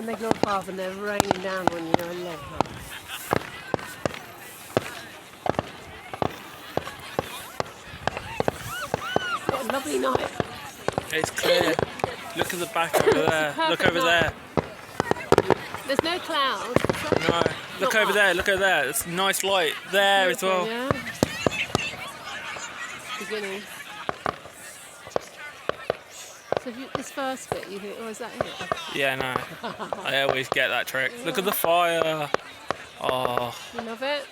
when they go up and they're raining down on you, I love that. What a lovely night. It's clear. Look at the back over there. Look over there. There's no clouds. No, look over there. Look over there. It's a nice light there as well. Yeah. Beginning. So this first bit, you think, oh, is that it? Yeah, no. I always get that trick. Yeah. Look at the fire. Oh. You love it?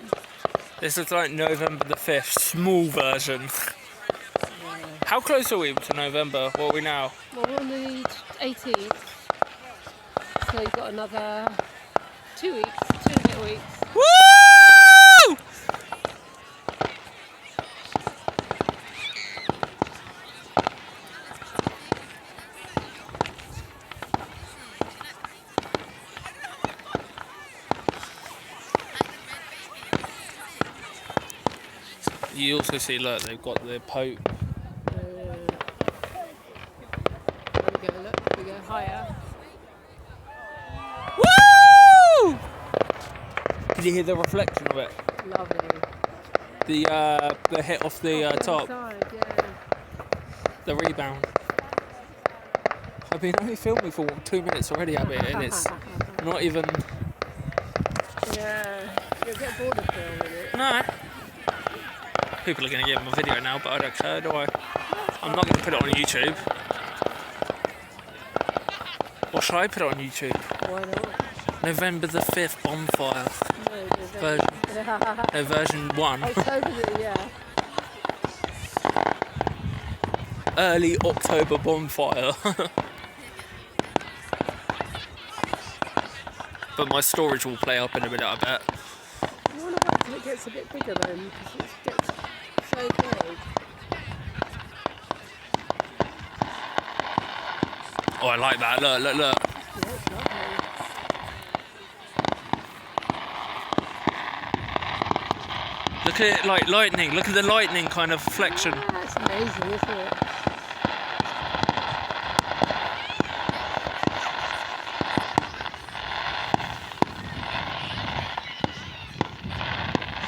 This is like November the 5th, small version. Yeah. How close are we to November? What are we now? Well, we're on the 18th. So you've got another 2 weeks, 2.5 weeks. Woo! You also see, look, they've got the Pope. There we go, look, we go higher. Woo! Can you hear the reflection of it? Lovely. The hit off the top. Inside, yeah. The rebound. I've been only filming for 2 minutes already, Abby, and it's not even... Yeah, you'll get bored of filming it. No. People are going to get my video now, but I don't care, do I? I'm not going to put it on YouTube. Or should I put it on YouTube? Why not? November the 5th bonfire. No, version 1. October, yeah. Early October bonfire. But my storage will play up in a minute, I bet. I want to wait till it gets a bit bigger then, because it gets so big. Oh, I like that. Look, look, look. Yeah, it's lovely. Look at it like lightning. Look at the lightning kind of reflection. Yeah, that's amazing, isn't it?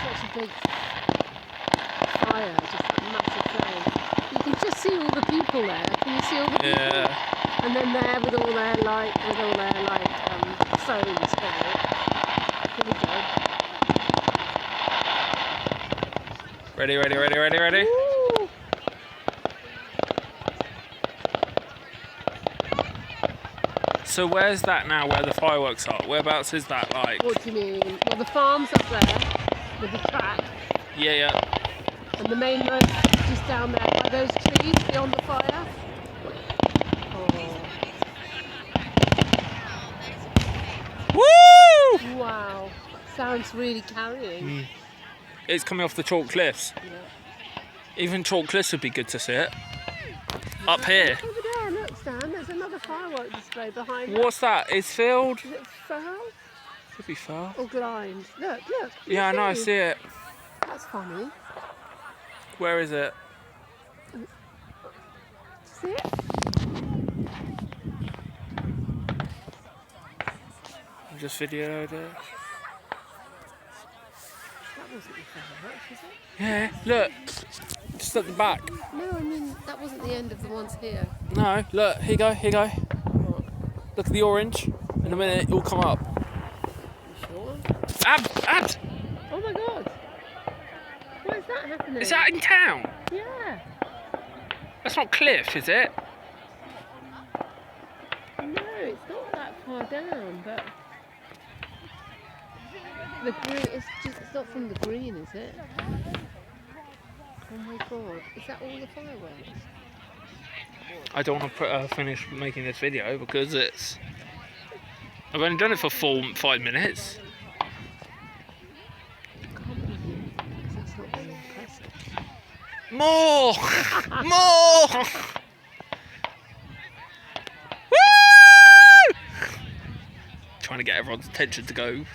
Such a big fire, just a massive flame. You can just see all the people there. Can you see all the people? Yeah. And then there with all their phones going. Here we go. Ready, ready, ready, ready, ready? Woo! So where's that now, where the fireworks are? Whereabouts is that, like? What do you mean? Well, the farm's up there with the track, Yeah, yeah. and the main road is just down there by those trees beyond the fire. Oh. Woo! Wow, sounds really carrying. It's coming off the chalk cliffs. Yeah. Even chalk cliffs would be good to see it. Up here. Over there, look, Stan, there's another firework display behind What's that? Is filled? Is it Furl Could be filled. or Blind? Look. Yeah, I know, I see it. That's funny. Where is it? See it? I just videoed it. That wasn't the fireworks, was it? Yeah, look. Just at the back. No, I mean, that wasn't the end of the ones here. No, look, here you go, here you go. What? Look at the orange. In a minute, it will come up. You sure? Abs! Oh my god! Why is that happening? Is that in town? Yeah. That's not cliff, is it? No, it's not that far down, but the green, it's not from the green, is it? Oh my god, is that all the fireworks? I don't want to finish making this video because it's... I've only done it for 5 minutes. I can't believe it, because that's not very impressive. More! More! Woo! Trying to get everyone's attention to go